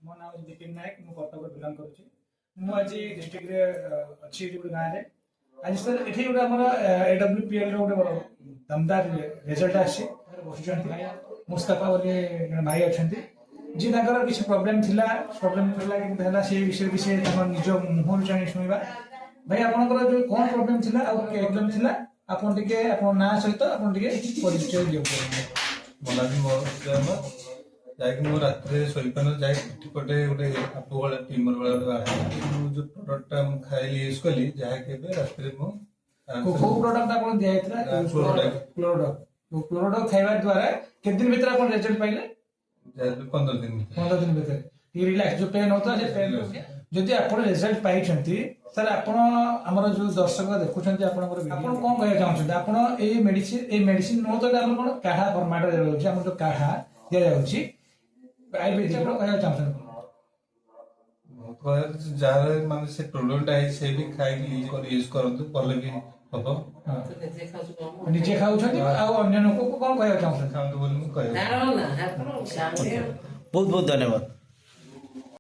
मो नाम विपिन नायक मु कटक बिलंग करूची मु आज डिस्ट्रिक्ट रे अछि गोटे गाँव रे आज सर एठी गोटे हमर एडब्ल्यूपीएल रो गोटे दमदार रिजल्ट आसी बसिचंती मुस्तफा बोली भाई अछंती जी ताकर किछ प्रॉब्लम थिला कि भेला से विषय हमर निज मुहर जानि सुनिबा भाई आपनकर जो कोन प्रॉब्लम थिला आ एग्जाम थिला आपन टिके आपन ना सहित आपन टिके परिचय दियो मोलाजी मोर जाकि मो रात्रि सोईपान जाए पटे गोटे आपु वाला टीमर वाला बाहर जो प्रोडक्ट हम खाइली यूज कली जहा के रात्रि मो को प्रोडक्ट आपन दियाइतला क्लोरोडॉक खाइबा द्वारा केते दिन भीतर आपन रिजल्ट पाइले 15 दिन भीतर ये रिलैक्स जो पेन होता है पेन जदि आपन रिजल्ट पाइछंती सर आपन हमर जो दर्शक देखुछंती आपन कोन कहया चाहछंती आपन ए मेडिसिन नो तो हमर कोन काढ़ा फॉर्मेट रे रहउची हमर जो काढ़ा दिया जाउची आयुर्वेदिक रो कहया चाहछंती जार माने से प्रोडक्ट आई से भी खाइ यूज करंतु पले भी हबो निजे खाउछंती आ अन्य लोक को कोन कहया चाहछंती खांतु बोली मु कहया बहुत बहुत धन्यवाद।